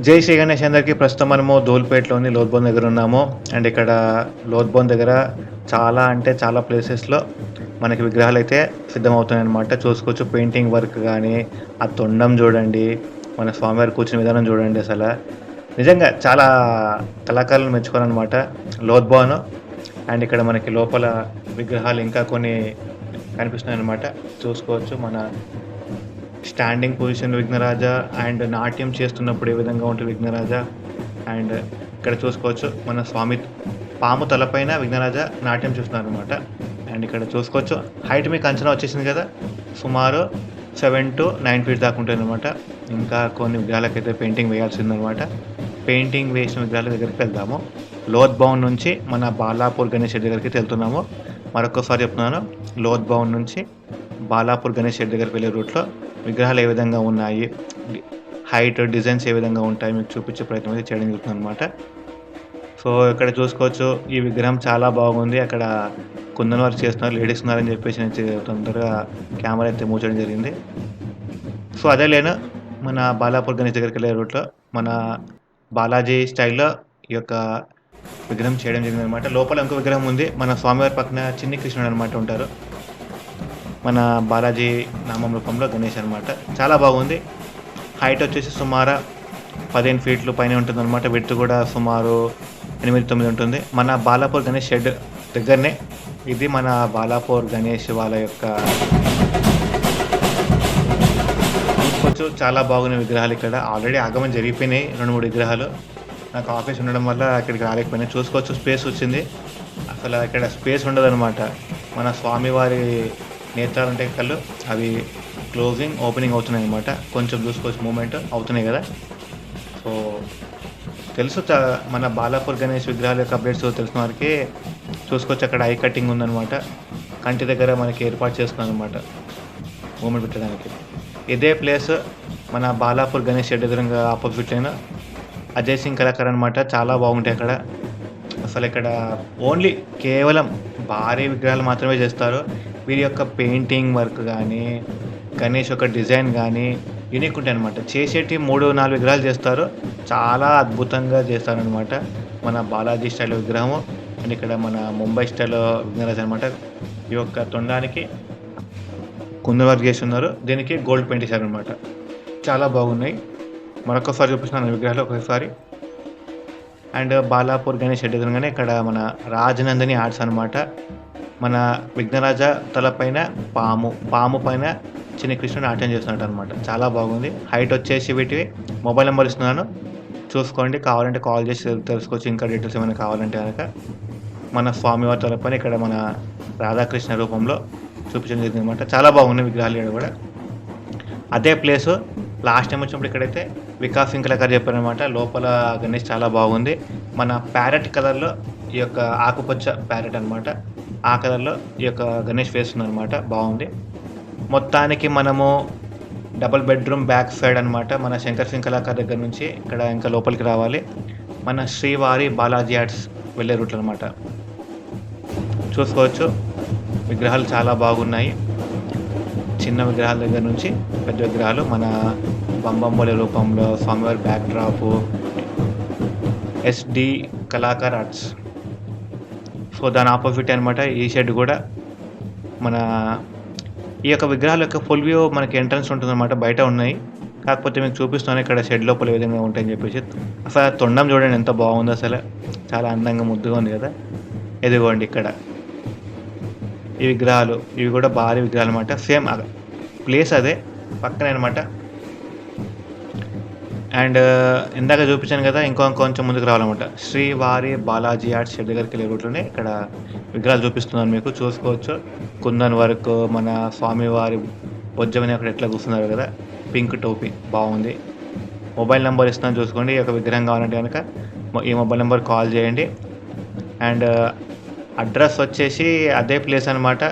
జై శ్రీ గణేష్ అందరికీ. ప్రస్తుతం మనము ధూల్‌పేట్‌లోని లోద్‌బోన్ దగ్గర ఉన్నాము. అండ్ ఇక్కడ లోద్‌బోన్ దగ్గర చాలా అంటే చాలా ప్లేసెస్‌లో మనకి విగ్రహాలైతే సిద్ధమవుతున్నాయన్నమాట. చూసుకోవచ్చు పెయింటింగ్ వర్క్ గానీ, ఆ తొండం జూడండి, మన స్వామివారు కూర్చునే విధానం జూడండి అసల. నిజంగా చాలా కళాకారులను మెచ్చుకోవాలన్నమాట లోద్‌బోన్. అండ్ ఇక్కడ మనకి లోపల విగ్రహాలు ఇంకా కొన్ని కనిపిస్తున్నాయన్నమాట. చూసుకోవచ్చు మన స్టాండింగ్ పొజిషన్ విఘ్నరాజ అండ్ నాట్యం చేస్తున్నప్పుడు ఏ విధంగా ఉంటుంది విఘ్నరాజ. అండ్ ఇక్కడ చూసుకోవచ్చు మన స్వామి పాము తలపైన విఘ్నరాజ నాట్యం చేస్తున్నారనమాట. అండ్ ఇక్కడ చూసుకోవచ్చు హైట్ మీకు అంచనా వచ్చేసింది కదా, సుమారు 7 to 9 feet దాకా ఉంటుందన్నమాట. ఇంకా కొన్ని విగ్రహాలకైతే పెయింటింగ్ వేయాల్సిందనమాట. పెయింటింగ్ వేసిన విగ్రహాల దగ్గరికి వెళ్దాము. లోద్‌బౌన్ నుంచి మన బాలాపూర్ గణేష్ దగ్గరికి వెళ్తున్నాము. మరొకసారి చెప్తున్నాను, లోద్‌బౌన్ నుంచి బాలాపూర్ గణేష్ దగ్గరికి వెళ్ళే రూట్లో విగ్రహాలు ఏ విధంగా ఉన్నాయి, హైట్ డిజైన్స్ ఏ విధంగా ఉంటాయి మీకు చూపించే ప్రయత్నం అయితే చేయడం జరుగుతుందనమాట. సో ఇక్కడ చూసుకోవచ్చు ఈ విగ్రహం చాలా బాగుంది. అక్కడ కుందన్ వర్క్ చేస్తున్నారు, లేడీస్ ఉన్నారని చెప్పేసి నేను తొందరగా కెమెరా అయితే మూవ్ చేయడం జరిగింది. సో అదే లేను మన బాలాపూర్ గణేష్ దగ్గరికి వెళ్ళే రూట్లో మన బాలాజీ స్టైల్‌లో ఈ యొక్క విగ్రహం చేయడం జరిగిందనమాట. లోపల ఇంకో విగ్రహం ఉంది. మన స్వామివారి పక్కన చిన్ని కృష్ణుడు అనమాట ఉంటారు. మన బాలాజీ నామం రూపంలో గణేష్ అనమాట. చాలా బాగుంది. హైట్ వచ్చేసి సుమారు 15 ఫీట్లు పైనే ఉంటుందన్నమాట. విడ్త్ కూడా సుమారు 8, 9 ఉంటుంది. మన బాలాపూర్ గణేష్ షెడ్ దగ్గరనే ఇది మన బాలాపూర్ గణేష్ వాళ్ళ యొక్క చూసుకోవచ్చు. చాలా బాగున్నాయి విగ్రహాలు ఇక్కడ. ఆల్రెడీ ఆగమనం జరిగిపోయినాయి 2, 3 విగ్రహాలు. నాకు ఆఫీస్ ఉండడం వల్ల ఇక్కడికి రాలేకపోయినాయి. చూసుకోవచ్చు స్పేస్ వచ్చింది. అసలు ఇక్కడ స్పేస్ ఉండదనమాట. మన స్వామివారి నేత్రాలు ఉంటాయి కళ్ళు, అవి క్లోజింగ్ ఓపెనింగ్ అవుతున్నాయి అనమాట. కొంచెం చూసుకోవచ్చు మూమెంట్ అవుతున్నాయి కదా. సో తెలుసు మన బాలాపూర్ గణేష్ విగ్రహాల యొక్క అప్డేట్స్ తెలిసిన వారికి చూసుకోవచ్చు. అక్కడ ఐ కటింగ్ ఉందనమాట. కంటి దగ్గర మనకి ఏర్పాటు చేస్తున్నాను అనమాట మూమెంట్ పెట్టడానికి. ఇదే ప్లేస్ మన బాలాపూర్ గణేష్ షెడ్ ఎదురుగా ఆపోజిట్లైన అజయ్ సింగ్ కళాకార్ అనమాట. చాలా బాగుంటాయి అక్కడ. అసలు ఇక్కడ ఓన్లీ కేవలం భారీ విగ్రహాలు మాత్రమే చేస్తారు. వీరి యొక్క పెయింటింగ్ వర్క్ కానీ, గణేష్ యొక్క డిజైన్ కానీ యూనిక్ ఉంటాయన్నమాట. చేసేటి 3, 4 విగ్రహాలు చేస్తారు. చాలా అద్భుతంగా చేస్తారనమాట. మన బాలాజీ స్టైల్ విగ్రహము అండ్ ఇక్కడ మన ముంబై స్టైల్ విఘ్నరాజ్ అనమాట. ఈ యొక్క తొండానికి కుందన్ వర్క్ చేసి ఉన్నారు. దీనికి గోల్డ్ పెయింట్ చేశారనమాట. చాలా బాగున్నాయి. మరొకసారి చూపిస్తున్నాను విగ్రహాలు ఒకసారి. అండ్ బాలాపూర్ గణేష్ షెడ్ ఎదురుగానే ఇక్కడ మన రాజనందిని ఆర్ట్స్ అనమాట. మన విఘ్నరాజ తలపైన పాము పైన చిన్న కృష్ణుడు నాట్యం చేస్తున్నట్టు అనమాట. చాలా బాగుంది. హైట్ వచ్చేసి వీటివి మొబైల్ నెంబర్ ఇస్తున్నాను, చూసుకోండి. కావాలంటే కాల్ చేసి తెలుసుకోవచ్చు. ఇంకా డీటెయిల్స్ ఏమైనా కావాలంటే కనుక మన స్వామివారి తలపైన ఇక్కడ మన రాధాకృష్ణ రూపంలో చూపించడం జరిగింది అనమాట. చాలా బాగున్నాయి విగ్రహాలు కూడా. అదే ప్లేసు లాస్ట్ టైం వచ్చినప్పుడు ఇక్కడైతే వికాస్ సింగ్ కళాకారు చెప్పారనమాట. లోపల గణేష్ చాలా బాగుంది. మన ప్యారెట్ కలర్లో ఈ యొక్క ఆకుపచ్చ ప్యారెట్ అనమాట. ఆ కలర్లో ఈ యొక్క గణేష్ ఫేస్ ఉందనమాట. బాగుంది. మొత్తానికి మనము డబుల్ బెడ్రూమ్ బ్యాక్ సైడ్ అనమాట. మన శంకర్ సింగ్ కళాకార్ దగ్గర నుంచి ఇక్కడ ఇంకా లోపలికి రావాలి. మన శ్రీవారి బాలాజీ ఆర్ట్స్ వెళ్ళే రూట్లు అనమాట. చూసుకోవచ్చు విగ్రహాలు చాలా బాగున్నాయి. చిన్న విగ్రహాల దగ్గర నుంచి పెద్ద విగ్రహాలు మన బంబంబోలే రూపంలో స్వామివారి back drop SD Kalakar arts. So దాని ఆపోజిట్ అనమాట ఈ షెడ్ కూడా. మన ఈ యొక్క విగ్రహాల యొక్క ఫుల్ వ్యూ మనకి ఎంట్రన్స్ ఉంటుందన్నమాట. బయట ఉన్నాయి, కాకపోతే మీకు చూపిస్తున్నాను ఇక్కడ షెడ్ లోపల ఏ విధంగా ఉంటాయని చెప్పేసి. అసలు తొండం చూడండి ఎంత బాగుంది. అసలు చాలా అందంగా ముద్దుగా ఉంది కదా. ఎదిగోండి ఇక్కడ ఈ విగ్రహాలు, ఇవి కూడా భారీ విగ్రహాలు అనమాట. సేమ్ ప్లేస్ అదే పక్కనే అనమాట. అండ్ ఇందాక చూపించాను కదా, కొంచెం ముందుకు రావాలన్నమాట. శ్రీవారి బాలాజీ ఆర్ట్స్ షెడ్ దగ్గరికి వెళ్ళే రూట్లోనే ఇక్కడ విగ్రహాలు చూపిస్తున్నాను మీకు. చూసుకోవచ్చు కుందన్ వర్క్, మన స్వామివారి బొజ్జమని అక్కడ ఎట్లా కూర్చున్నారు కదా, పింక్ టోపీ బాగుంది. మొబైల్ నెంబర్ ఇస్తున్నాను చూసుకోండి. ఒక విగ్రహం కావాలంటే కనుక ఈ మొబైల్ నెంబర్ కాల్ చేయండి. అండ్ అడ్రస్ వచ్చేసి అదే ప్లేస్ అనమాట.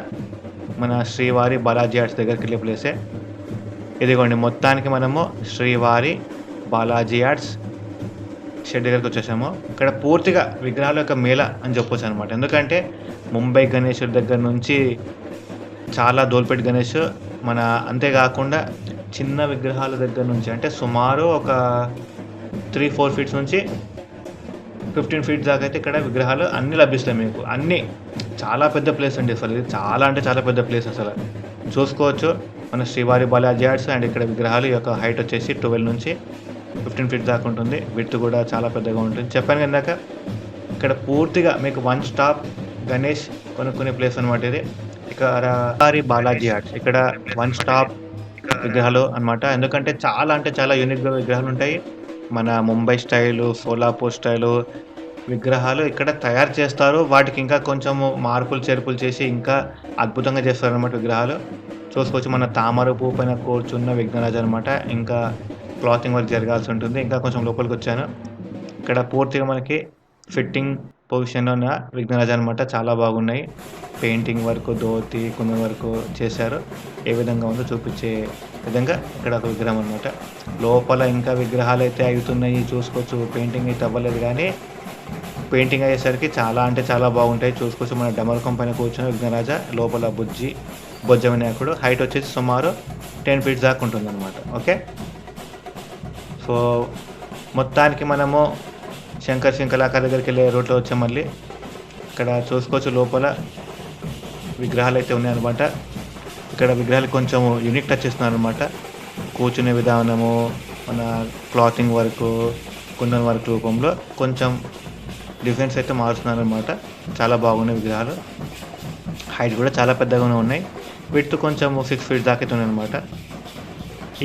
మన శ్రీవారి బాలాజీ ఆర్ట్స్ దగ్గరికి వెళ్ళే ప్లేసే. ఇదిగోండి మొత్తానికి మనము శ్రీవారి బాలాజీ ఆర్ట్స్ షెడ్ దగ్గరికి వచ్చేసాము. ఇక్కడ పూర్తిగా విగ్రహాల యొక్క మేళ అని చెప్పొచ్చు అనమాట. ఎందుకంటే ముంబై గణేష్ దగ్గర నుంచి చాలా ధూల్‌పేట్ గణేష్, మన అంతేకాకుండా చిన్న విగ్రహాల దగ్గర నుంచి అంటే సుమారు ఒక 3-4 ఫీట్స్ నుంచి 15 ఫీట్ దాకా అయితే ఇక్కడ విగ్రహాలు అన్నీ లభిస్తాయి మీకు. అన్నీ చాలా పెద్ద ప్లేస్ అండి అసలు. ఇది చాలా అంటే చాలా పెద్ద ప్లేస్ అసల. చూసుకోవచ్చు మన శ్రీవారి బాలాజీ ఆర్ట్స్ అండ్ ఇక్కడ విగ్రహాలు యొక్క హైట్ వచ్చేసి 12 నుంచి 15 ఫీట్ దాకా ఉంటుంది. విడ్త్ కూడా చాలా పెద్దగా ఉంటుంది. చెప్పాను కదా ఇందాక ఇక్కడ పూర్తిగా మీకు వన్ స్టాప్ గణేష్ కొనుక్కునే ప్లేస్ అనమాట ఇది. ఇక్కడ శ్రీవారి బాలాజీ ఆర్ట్స్ ఇక్కడ వన్ స్టాప్ విగ్రహాలు అనమాట. ఎందుకంటే చాలా అంటే చాలా యూనిక్‌గా విగ్రహాలు ఉంటాయి. మన ముంబై స్టైలు, సోలాపూర్ స్టైలు విగ్రహాలు ఇక్కడ తయారు చేస్తారు. వాటికి ఇంకా కొంచెము మార్పులు, చేర్పులు చేసి ఇంకా అద్భుతంగా చేస్తారనమాట విగ్రహాలు. చూసుకోవచ్చు మన తామర పువ్వు పైన కూర్చున్న విఘ్నరాజు అనమాట. ఇంకా క్లాతింగ్ వర్క్ జరగాల్సి ఉంటుంది. ఇంకా కొంచెం లోపలికొచ్చాను. ఇక్కడ పూర్తిగా మనకి ఫిట్టింగ్ పొజిషన్‌లో ఉన్న విఘ్నరాజు అనమాట. చాలా బాగున్నాయి. Painting work, dhoti, kundan work చేశారు. ఏ విధంగా ఉందో చూపించే విధంగా ఇక్కడ ఒక విగ్రహం అనమాట. లోపల ఇంకా విగ్రహాలైతే అవుతున్నాయి. చూసుకోవచ్చు పెయింటింగ్ అయితే అవ్వలేదు కానీ పెయింటింగ్ అయ్యేసరికి చాలా అంటే చాలా బాగుంటాయి. చూసుకోవచ్చు మన డమరుకం పైన కూర్చున్న విఘ్నరాజ, లోపల బొజ్జ వినాయకుడు. హైట్ వచ్చేసి సుమారు 10 ఫీట్స్ దాకా ఉంటుందన్నమాట. ఓకే. సో మొత్తానికి మనము శంకర్ సింగ్ కళాకార్ దగ్గరికి వెళ్ళే రూట్లో వచ్చాం. మళ్ళీ ఇక్కడ చూసుకోవచ్చు లోపల విగ్రహాలు అయితే ఉన్నాయన్నమాట. ఇక్కడ విగ్రహాలు కొంచెం యూనిక్ టచ్ ఇస్తున్నారు అనమాట. కూర్చునే విధానము, మన క్లాతింగ్ వర్క్, కుందన్ వర్క్ రూపంలో కొంచెం డిఫరెన్స్ అయితే మారుస్తున్నారు అనమాట. చాలా బాగున్నాయి విగ్రహాలు. హైట్ కూడా చాలా పెద్దగానే ఉన్నాయి. విడ్త్ కొంచెం 6 ఫీట్ దాకా అయితే ఉన్నాయన్నమాట.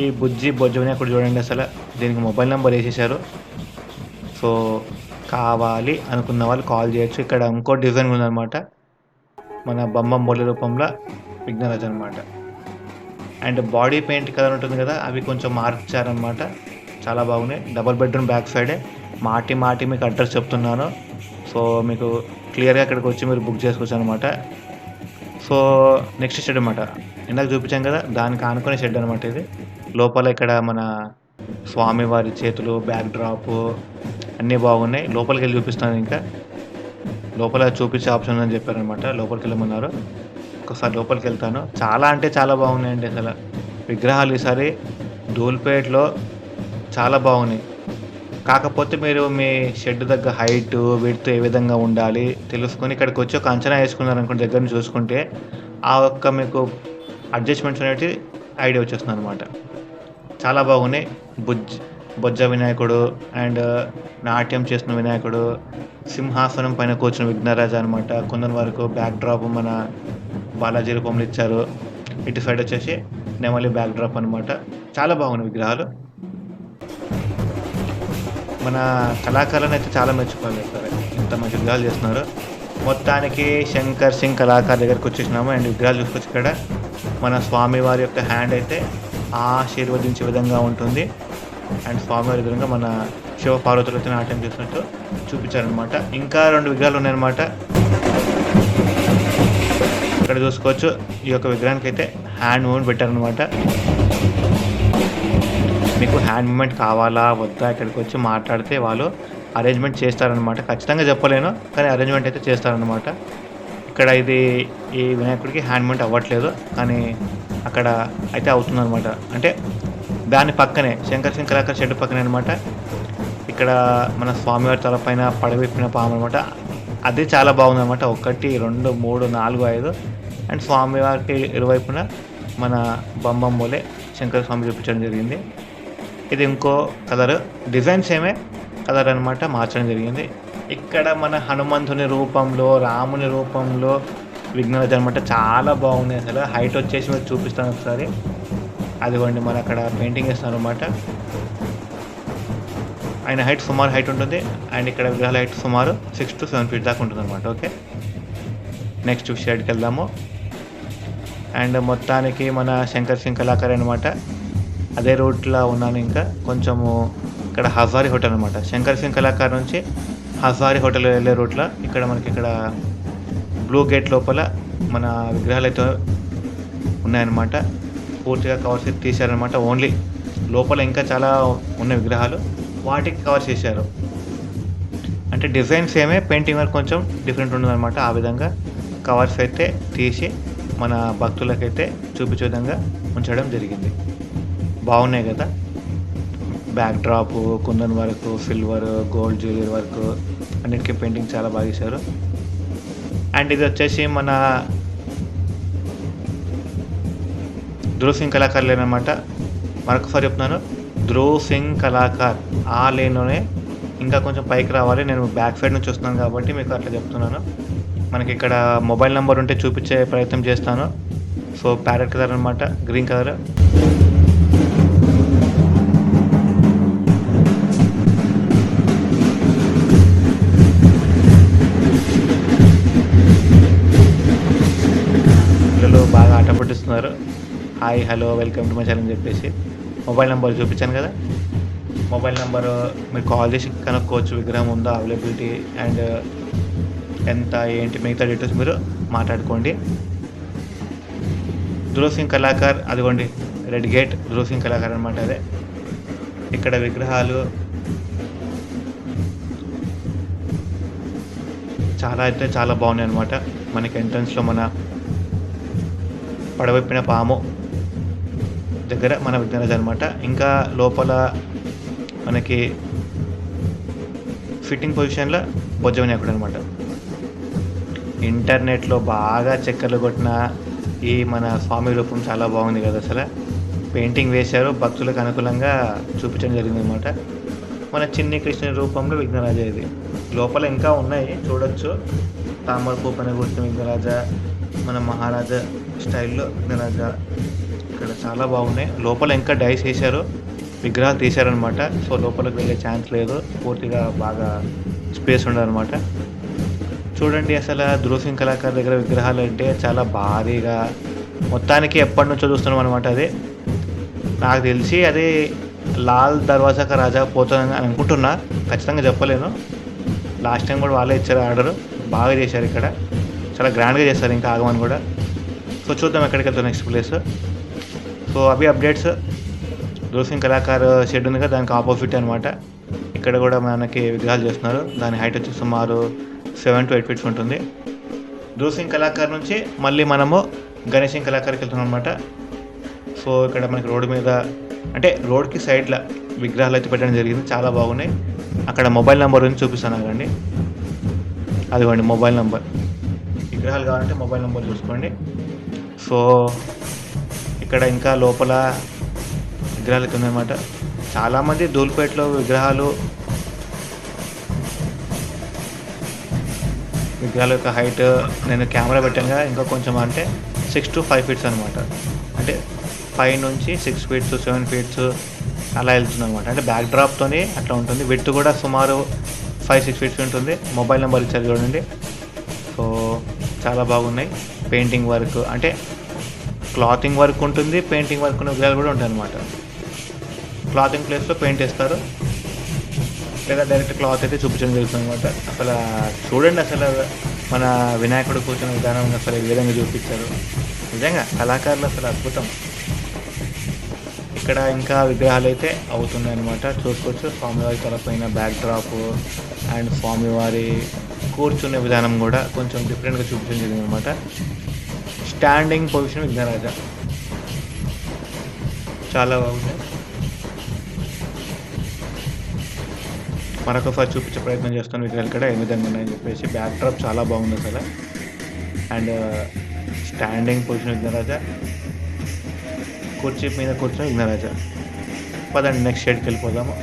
ఈ బొజ్జ వినాయకుడు చూడండి అసలు. దీనికి మొబైల్ నెంబర్ వేసేసారు. సో కావాలి అనుకున్న వాళ్ళు కాల్ చేయొచ్చు. ఇక్కడ ఇంకో డిజైన్ ఉందన్నమాట. మన బొమ్మ బొల్లి రూపంలో విఘ్నరాజు అనమాట. అండ్ బాడీ పెయింట్ కలర్ ఉంటుంది కదా, అవి కొంచెం మార్చారనమాట. చాలా బాగున్నాయి. డబుల్ బెడ్రూమ్ బ్యాక్ సైడే మాటి మీకు అడ్రస్ చెప్తున్నాను. సో మీకు క్లియర్గా ఇక్కడికి వచ్చి మీరు బుక్ చేసుకోవచ్చు అనమాట. సో నెక్స్ట్ షెడ్ అనమాట. ఇందాక చూపించాం కదా, దానికి ఆనుకునే షెడ్ అనమాట ఇది. లోపల ఇక్కడ మన స్వామివారి చేతులు, బ్యాక్ డ్రాప్ అన్నీ బాగున్నాయి. లోపలికి వెళ్ళి చూపిస్తాను. ఇంకా లోపల చూపించే ఆప్షన్ ఉందని చెప్పారనమాట. లోపలికి వెళ్ళమన్నారు. ఒకసారి లోపలికి వెళ్తాను. చాలా అంటే చాలా బాగున్నాయండి అసలు విగ్రహాలు. ఈసారి ధూల్పేట్లో చాలా బాగున్నాయి. కాకపోతే మీరు మీ షెడ్ దగ్గర హైట్, విడ్త్ ఏ విధంగా ఉండాలి తెలుసుకొని ఇక్కడికి వచ్చి ఒక అంచనా వేసుకున్నారనుకోండి, దగ్గర నుంచి చూసుకుంటే ఆ ఒక్క మీకు అడ్జస్ట్మెంట్స్ అనేవి ఐడియా వచ్చేస్తుంది అనమాట. చాలా బాగున్నాయి. బొజ్జ వినాయకుడు అండ్ నాట్యం చేస్తున్న వినాయకుడు, సింహాసనం పైన కూర్చున్న విఘ్నరాజు అనమాట. కుందన్ వరకు బ్యాక్ డ్రాప్ మన బాలాజీ రూపంలో ఇచ్చారు. ఇటు సైడ్ వచ్చేసి నెమలి బ్యాక్ డ్రాప్ అనమాట. చాలా బాగున్నాయి విగ్రహాలు. మన కళాకారులను అయితే చాలా మెచ్చుకోవాలి సార్. ఇంత మంచి విగ్రహాలు చేస్తున్నారు. మొత్తానికి శంకర్ సింగ్ కళాకారు దగ్గరికి వచ్చేసినాము. అండ్ విగ్రహాలు చూసుకొచ్చి ఇక్కడ మన స్వామివారి యొక్క హ్యాండ్ అయితే ఆశీర్వదించే విధంగా ఉంటుంది. అండ్ స్వామివారి విధంగా మన శివ పార్వతులతో నాట్యం చేసినట్టు చూపించారనమాట. ఇంకా 2 విగ్రహాలు ఉన్నాయన్నమాట. ఇక్కడ చూసుకోవచ్చు ఈ యొక్క విగ్రహానికి అయితే హ్యాండ్ మూమెంట్ పెట్టారనమాట. మీకు హ్యాండ్ మూమెంట్ కావాలా వద్దా ఇక్కడికి వచ్చి మాట్లాడితే వాళ్ళు అరేంజ్మెంట్ చేస్తారనమాట. ఖచ్చితంగా చెప్పలేను కానీ అరేంజ్మెంట్ అయితే చేస్తారనమాట. ఇక్కడ ఈ వినాయకుడికి హ్యాండ్ మూమెంట్ అవ్వట్లేదు కానీ అక్కడ అయితే అవుతుందన్నమాట. అంటే దాని పక్కనే శంకర్ సింగ్ కళాకార్ షెడ్ పక్కనే అనమాట. ఇక్కడ మన స్వామివారి తలపైన పడవిప్పిన పాము అనమాట. అది చాలా బాగుందన్నమాట. 1, 2, 3, 4, 5 అండ్ స్వామివారికి ఇరువైపున మన బొమ్మ శంకర స్వామి చూపించడం జరిగింది. ఇది ఇంకో కలర్, డిజైన్ సేమే కలర్ అనమాట, మార్చడం జరిగింది. ఇక్కడ మన హనుమంతుని రూపంలో, రాముని రూపంలో విఘ్నరాజు అనమాట. చాలా బాగుంది అసలు. హైట్ వచ్చేసి మీరు చూపిస్తాను ఒకసారి. అదిగోండి మన అక్కడ పెయింటింగ్ వేస్తున్నారు అనమాట. ఆయన హైట్ సుమారు హైట్ ఉంటుంది. అండ్ ఇక్కడ విగ్రహాల హైట్ సుమారు 6 to 7 ఫీట్ దాకా ఉంటుంది అనమాట. ఓకే, నెక్స్ట్ షెడ్కి వెళ్దాము. అండ్ మొత్తానికి మన శంకర్ సింగ్ కళాకార్ అనమాట. అదే రూట్లో ఉన్నాను. ఇంకా కొంచెము ఇక్కడ హజారీ హోటల్ అనమాట. శంకర్ సింగ్ కళాకార్ నుంచి హజారీ హోటల్ వెళ్ళే రూట్లో ఇక్కడ మనకి ఇక్కడ బ్లూ గేట్ లోపల మన విగ్రహాలు అయితే ఉన్నాయన్నమాట. పూర్తిగా కవర్స్ తీశారనమాట. ఓన్లీ లోపల ఇంకా చాలా ఉన్న విగ్రహాలు వాటికి కవర్ చేశారు. అంటే డిజైన్ సేమే, పెయింటింగ్ వర్క్ కొంచెం డిఫరెంట్ ఉండదన్నమాట. ఆ విధంగా కవర్స్ అయితే తీసి మన భక్తులకైతే చూపించే విధంగా ఉంచడం జరిగింది. బాగున్నాయి కదా. Back drop, kundan work, silver, gold jewellery work అన్నిటికీ పెయింటింగ్ చాలా బాగా చేశారు. అండ్ ఇది వచ్చేసి మన ధృవ్ సింగ్ కళాకార్ లేన్ అనమాట. మరొకసారి చెప్తున్నాను, ధృవ్ సింగ్ కళాకార్ ఆ లేన్‌లోనే. ఇంకా కొంచెం పైకి రావాలి. నేను బ్యాక్ సైడ్ నుంచి వస్తున్నాను కాబట్టి మీకు అట్లా చెప్తున్నాను. మనకి ఇక్కడ మొబైల్ నంబర్ ఉంటే చూపించే ప్రయత్నం చేస్తాను. సో ప్యారెట్ కలర్ అనమాట, గ్రీన్ కలర్. పిల్లలు బాగా ఆట పట్టిస్తున్నారు. Hi, hello, welcome to my channel అని చెప్పేసి మొబైల్ నెంబర్ చూపించాను కదా. మొబైల్ నెంబరు మీరు కాల్ చేసి కనుక్కోవచ్చు, విగ్రహం ఉందా, అవైలబిలిటీ అండ్ ఎంత ఏంటి మిగతా డీటెయిల్స్ మీరు మాట్లాడుకోండి. ధృవ్ సింగ్ కళాకార్ అదిగోండి, రెడ్ గేట్ ధృవ్ సింగ్ కళాకార్ అనమాట. అదే ఇక్కడ విగ్రహాలు చాలా అయితే చాలా బాగున్నాయి అనమాట. మనకి ఎంట్రన్స్లో మన పడవెప్పిన పాము దగ్గర మన విఘ్నరాజు అనమాట. ఇంకా లోపల మనకి ఫిట్టింగ్ పొజిషన్లో బొజ్జ వినాయకుడు అనమాట. ఇంటర్నెట్లో బాగా చక్కర్లు కొట్టిన ఈ మన స్వామి రూపం చాలా బాగుంది కదా. అసలు పెయింటింగ్ వేశారు, భక్తులకు అనుకూలంగా చూపించడం జరిగింది అనమాట. మన చిన్ని కృష్ణుని రూపంలో విఘ్నరాజ ఇది. లోపల ఇంకా ఉన్నాయి చూడొచ్చు. తామర పూపని కూర్చున్న విఘ్నరాజ, మన మహారాజా స్టైల్లో విఘ్నరాజ ఇక్కడ చాలా బాగున్నాయి. లోపల ఇంకా డైస్ వేశారు, విగ్రహాలు తీశారనమాట. సో లోపలికి వెళ్ళే ఛాన్స్ లేదు, పూర్తిగా బాగా స్పేస్ ఉండదన్నమాట. చూడండి అసలు ధృవ్ సింగ్ కళాకార్ దగ్గర విగ్రహాలు అంటే చాలా భారీగా, మొత్తానికి ఎప్పటి నుంచో చూస్తున్నాం అనమాట. అది నాకు తెలిసి అది లాల్ దర్వాజా కా రాజా పోతుందని అనుకుంటున్నా, ఖచ్చితంగా చెప్పలేను. లాస్ట్ టైం కూడా వాళ్ళే ఇచ్చారు ఆర్డర్, బాగా చేశారు ఇక్కడ, చాలా గ్రాండ్గా చేస్తారు ఇంకా ఆగమని కూడా. సో చూద్దాం ఎక్కడికి వెళ్తాం నెక్స్ట్ ప్లేస్. సో అవి అప్డేట్స్. ధృవ్ సింగ్ కళాకార్ షెడ్ ఉంది కదా, దానికి ఆపోజిట్ అనమాట. ఇక్కడ కూడా మనకి విగ్రహాలు చేస్తున్నారు. దాని హైట్ వచ్చి సుమారు 7 to 8 feet ఉంటుంది. ధృవ్ సింగ్ కళాకార్ నుంచి మళ్ళీ మనము గణేష్ సింగ్ కళాకార్కి వెళ్తున్నాం అనమాట. సో ఇక్కడ మనకి రోడ్డు మీద, అంటే రోడ్కి సైడ్లో విగ్రహాలు అయితే పెట్టడం జరిగింది, చాలా బాగున్నాయి. అక్కడ మొబైల్ నెంబర్ నుంచి చూపిస్తాను కండి, అదిగోండి మొబైల్ నెంబర్. విగ్రహాలు కావాలంటే మొబైల్ నెంబర్ చూసుకోండి. సో ఇక్కడ ఇంకా లోపల విగ్రహాలు అయితే ఉన్నాయన్నమాట. చాలామంది ధూల్పేటలో విగ్రహాల యొక్క హైట్ నేను కెమెరా పెట్టానుగా, ఇంకా కొంచెం అంటే 6 to 5 feet అనమాట. అంటే 5 నుంచి 6 feet 7 feet అలా వెళ్తుంది అనమాట. అంటే బ్యాక్ డ్రాప్తోనే అట్లా ఉంటుంది. విడ్త్ కూడా సుమారు 5-6 feet ఉంటుంది. మొబైల్ నెంబర్ ఇచ్చారు చూడండి. సో చాలా బాగున్నాయి. పెయింటింగ్ వర్క్ అంటే క్లాతింగ్ వర్క్ ఉంటుంది, పెయింటింగ్ వర్క్ ఉన్న విగ్రహాలు కూడా ఉంటాయి అన్నమాట. క్లాతింగ్ ప్లేస్లో పెయింట్ వేస్తారు, లేదా డైరెక్ట్ క్లాత్ అయితే చూపించడం జరుగుతుంది అనమాట. అసలు చూడండి, అసలు మన వినాయకుడు కూర్చున్న విధానం అసలు ఏ విధంగా చూపించారు. నిజంగా కళాకారులు అసలు అద్భుతం. ఇక్కడ ఇంకా విగ్రహాలు అయితే అవుతున్నాయి అనమాట. చూసుకోవచ్చు స్వామివారి తలపైన బ్యాక్ డ్రాప్ అండ్ స్వామివారి కూర్చునే విధానం కూడా కొంచెం డిఫరెంట్గా చూపించడం జరిగింది అనమాట. స్టాండింగ్ పొజిషన్ విఘ్నరాజ చాలా బాగుంది. మరొకసారి చూపించే ప్రయత్నం చేస్తాను విగ్రహాలు ఇక్కడ ఏ విధంగా ఉన్నాయని చెప్పేసి. బ్యాక్ డ్రాప్ చాలా బాగుంది అసలు. అండ్ స్టాండింగ్ పొజిషన్ విఘ్నరాజ, కుర్చీ మీద కూర్చొని విఘ్నరాజ. పదండి నెక్స్ట్ షేడ్కి వెళ్ళిపోదాము.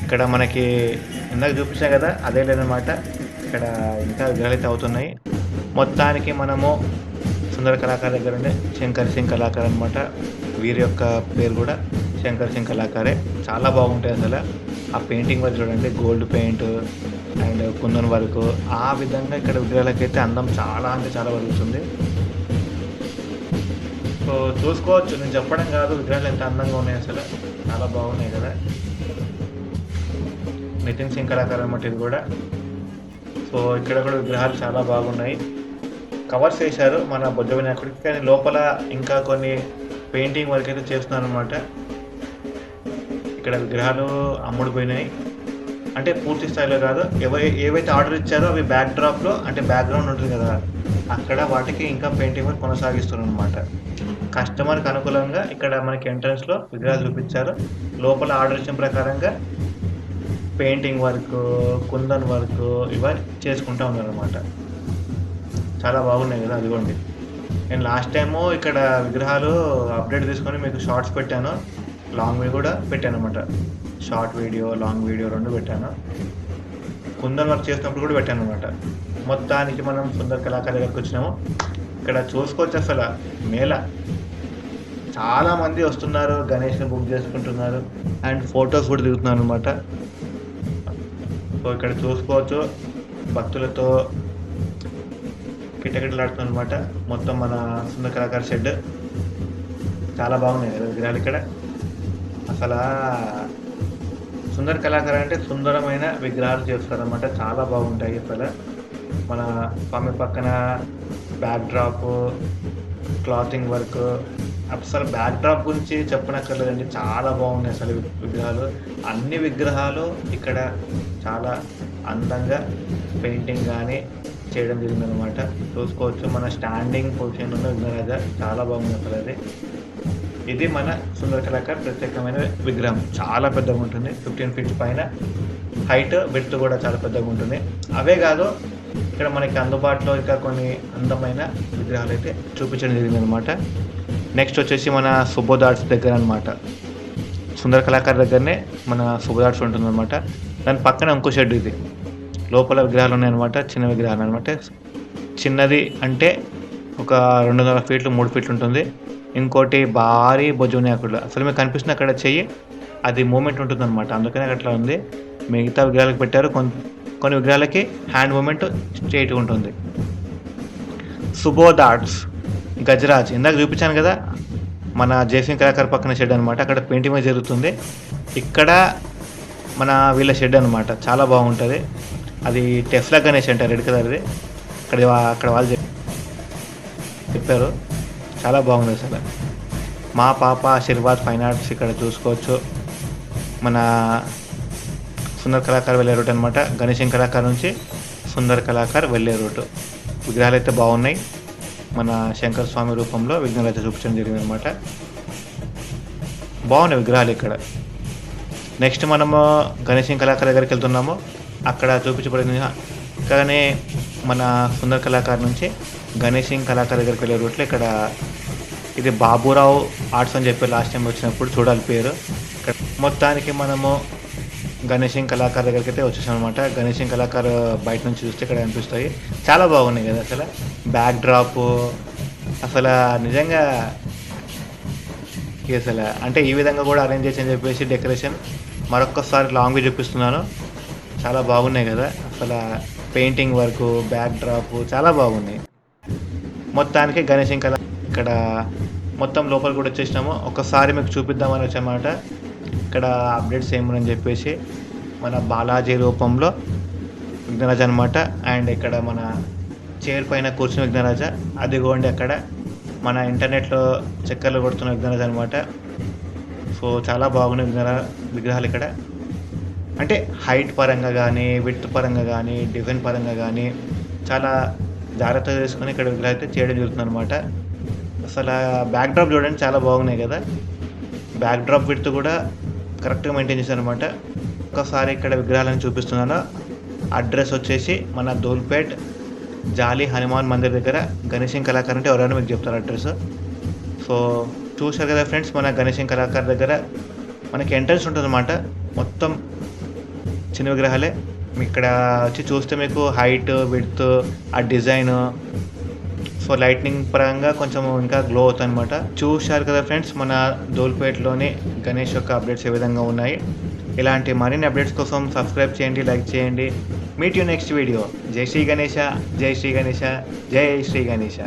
ఇక్కడ మనకి ఇందాక చూపించాం కదా, అదే లేదనమాట. ఇక్కడ ఇంకా విగ్రహాలు అయితే అవుతున్నాయి. మొత్తానికి మనము సుందర కళాకార్ దగ్గర ఉండే శంకర్ సింగ్ కళాకార్ అనమాట. వీరి యొక్క పేరు కూడా శంకర్ సింగ్ కళాకారే. చాలా బాగుంటాయి అసలు. ఆ పెయింటింగ్ వర్క్ చూడండి, gold paint and kundan work. ఆ విధంగా ఇక్కడ విగ్రహాలకైతే అందం చాలా అంటే చాలా వరుగుతుంది. సో చూసుకోవచ్చు, నేను చెప్పడం కాదు, విగ్రహాలు ఎంత అందంగా ఉన్నాయి అసలు, చాలా బాగున్నాయి కదా. నితిన్ సింగ్ కళాకార్ అనమాట ఇది కూడా. సో ఇక్కడ కూడా విగ్రహాలు చాలా బాగున్నాయి. కవర్స్ వేశారు మన బొజ్జ వినాయకుడికి, కానీ లోపల ఇంకా కొన్ని పెయింటింగ్ వర్క్ అయితే చేస్తున్నారు అనమాట. ఇక్కడ విగ్రహాలు అమ్ముడుపోయినాయి, అంటే పూర్తి స్థాయిలో కాదు. ఏవైతే ఆర్డర్ ఇచ్చారో అవి బ్యాక్ డ్రాప్లో, అంటే బ్యాక్గ్రౌండ్ ఉంటుంది కదా అక్కడ, వాటికి ఇంకా పెయింటింగ్ వర్క్ కొనసాగిస్తున్నారు అనమాట. కస్టమర్కి అనుకూలంగా ఇక్కడ మనకి ఎంట్రన్స్లో విగ్రహాలు చూపించారు. లోపల ఆర్డర్ ఇచ్చిన ప్రకారంగా పెయింటింగ్ వర్క్, కుందన్ వర్క్ ఇవన్నీ చేసుకుంటా ఉన్నారనమాట. చాలా బాగున్నాయి కదా, అదిగోండి. నేను లాస్ట్ టైము ఇక్కడ విగ్రహాలు అప్డేట్ తీసుకొని మీకు షార్ట్స్ పెట్టాను, లాంగ్ వీడియో కూడా పెట్టాను అనమాట. షార్ట్ వీడియో, లాంగ్ వీడియో 2 పెట్టాను. కుందన్ వర్క్ చేసినప్పుడు కూడా పెట్టాను అనమాట. మొత్తానికి మనం సుందర్ కళాకార్ దగ్గరికి వచ్చినాము. ఇక్కడ చూసుకోవచ్చు అసలు మేళ చాలా మంది వస్తున్నారు, గణేష్ని బుక్ చేసుకుంటున్నారు అండ్ ఫొటోస్ కూడా దిగుతున్నారు అనమాట. సో ఇక్కడ చూసుకోవచ్చు భక్తులతో కిటకిటలాడుతుంది అనమాట. మొత్తం మన సుందర్ కళాకార్ షెడ్ చాలా బాగున్నాయి కదా విగ్రహాలు ఇక్కడ. అసలు సుందర్ కళాకార్ అంటే సుందరమైన విగ్రహాలు చేస్తారనమాట, చాలా బాగుంటాయి. అసలు మన స్వామి పక్కన బ్యాక్ డ్రాప్, క్లాతింగ్ వర్క్, అసలు బ్యాక్ డ్రాప్ గురించి చెప్పనక్కర్లేదండి, చాలా బాగున్నాయి అసలు విగ్రహాలు. అన్ని విగ్రహాలు ఇక్కడ చాలా అందంగా పెయింటింగ్ కానీ చేయడం జరిగిందనమాట. చూసుకోవచ్చు మన స్టాండింగ్ పొజిషన్ ఉన్న విగ్రహరాజ చాలా బాగుంది అసలు. అది ఇది మన సుందర్ కళాకార్ ప్రత్యేకమైన విగ్రహం. చాలా పెద్దగా ఉంటుంది, 15 ఫీట్స్ పైన హైట్, విడ్త్ కూడా చాలా పెద్దగా ఉంటుంది. అవే కాదు ఇక్కడ మనకి అందుబాటులో ఇంకా కొన్ని అందమైన విగ్రహాలు అయితే చూపించడం జరిగిందనమాట. నెక్స్ట్ వచ్చేసి మన సుబోధ్ ఆర్ట్స్ దగ్గర అనమాట. సుందర్ కళాకార్ దగ్గరనే మన సుబోధ్ ఆర్ట్స్ ఉంటుందన్నమాట. దాని పక్కన ఇంకో షెడ్ ఇది. లోపల విగ్రహాలు ఉన్నాయన్నమాట, చిన్న విగ్రహాలు అనమాట. చిన్నది అంటే ఒక 200 ఫీట్లు 3 ఫీట్లు ఉంటుంది. ఇంకోటి భారీ బొజ్జునాయకుడు, అసలు మీకు కనిపిస్తుంది అక్కడ చెయ్యి, అది మూమెంట్ ఉంటుందన్నమాట, అందుకనే అట్లా ఉంది. మిగతా విగ్రహాలకు పెట్టారు, కొన్ని విగ్రహాలకి హ్యాండ్ మూమెంట్ స్ట్రైట్ ఉంటుంది. సుబోధ్ ఆర్ట్స్ గజరాజ్ ఇందాక చూపించాను కదా, మన జయసింగ్ కళాకార్ పక్కన షెడ్ అనమాట. అక్కడ పెయింటింగ్ జరుగుతుంది. ఇక్కడ మన వీళ్ళ షెడ్ అనమాట, చాలా బాగుంటుంది. అది టెస్లా గణేష్ అంటారు, రెడ్ కలర్ది. అక్కడ వాళ్ళు చెప్పారు, చాలా బాగుంది అసలు. మా పాప ఆశీర్వాద్ ఫైన్ ఆర్ట్స్ ఇక్కడ చూసుకోవచ్చు. మన సుందర్ కళాకార్ వెళ్ళే రూట్ అనమాట. గణేశం కళాకార్ నుంచి సుందర్ కళాకార్ వెళ్ళే రూటు. విగ్రహాలు అయితే బాగున్నాయి. మన శంకర స్వామి రూపంలో విగ్రహాలు అయితే చూపించడం జరిగింది అనమాట. బాగున్నాయి విగ్రహాలు ఇక్కడ. నెక్స్ట్ మనము గణేశం కళాకార్ దగ్గరికి వెళ్తున్నాము. అక్కడ చూపించబడింది కానీ మన సుందర్ కళాకార్ నుంచి గణేశం కళాకార్ దగ్గరికి వెళ్ళే రూట్లో ఇక్కడ ఇది బాబురావు ఆర్ట్స్ అని చెప్పి లాస్ట్ టైం వచ్చినప్పుడు చూడాలి పేరు. ఇక్కడ మొత్తానికి మనము గణేశం కళాకార్ దగ్గరికి అయితే వచ్చేసాం అనమాట. గణేశం కళాకార్ బయట నుంచి చూస్తే ఇక్కడ అనిపిస్తాయి, చాలా బాగున్నాయి కదా అసలు. బ్యాక్ డ్రాప్ అసలు నిజంగా అసలు అంటే ఈ విధంగా కూడా అరేంజ్ చేసి అని చెప్పేసి డెకరేషన్ మరొక్కసారి లాంగ్ చూపిస్తున్నాను. చాలా బాగున్నాయి కదా అసలు. పెయింటింగ్ వర్క్, బ్యాక్ డ్రాప్ చాలా బాగున్నాయి. మొత్తానికి గణేశం కళ ఇక్కడ మొత్తం లోపల కూడా వచ్చేసినాము. ఒకసారి మీకు చూపిద్దామని వచ్చామాట. ఇక్కడ అప్డేట్స్ ఏమని చెప్పేసి మన బాలాజీ రూపంలో విఘ్నరాజ అనమాట. అండ్ ఇక్కడ మన చైర్ పైన కూర్చున్న విఘ్నరాజ, అదిగోండి అక్కడ మన ఇంటర్నెట్లో చక్కర్లు కొడుతున్న విఘ్నరాజ అనమాట. సో చాలా బాగున్నాయి విగ్రహాలు ఇక్కడ. అంటే హైట్ పరంగా కానీ, విడ్త్ పరంగా కానీ, డిజైన్ పరంగా కానీ చాలా జాగ్రత్తగా చేసుకొని ఇక్కడ విగ్రహం అయితే చేయడం జరుగుతుంది అనమాట. అసలు బ్యాక్ డ్రాప్ చూడండి, చాలా బాగున్నాయి కదా. బ్యాక్ డ్రాప్ విడ్త్ కూడా కరెక్ట్గా మెయింటైన్ చేశారు అనమాట. ఒకసారి ఇక్కడ విగ్రహాలను చూపిస్తున్నాను. అడ్రస్ వచ్చేసి మన ధూల్పేట్ జాలి హనుమాన్ మందిర్ దగ్గర గణేశం కళాకార్ అంటే ఎవరైనా మీకు చెప్తారు అడ్రస్. సో చూశారు కదా ఫ్రెండ్స్, మన గణేశం కళాకార్ దగ్గర మనకి ఎంట్రన్స్ ఉంటుంది అనమాట. మొత్తం చిన్న విగ్రహాలే. ఇక్కడ వచ్చి చూస్తే మీకు హైట్, విడ్త్, ఆ డిజైన్, సో లైట్నింగ్ పరంగా కొంచెం ఇంకా గ్లో అవుతుంది అనమాట. చూశారు కదా ఫ్రెండ్స్, మన ధూల్పేట్లోని గణేష్ యొక్క అప్డేట్స్ ఏ విధంగా ఉన్నాయి. ఇలాంటి మరిన్ని అప్డేట్స్ కోసం సబ్స్క్రైబ్ చేయండి, లైక్ చేయండి. Meet you next video. జై శ్రీ గణేష, జై శ్రీ గణేష, జై శ్రీ గణేష.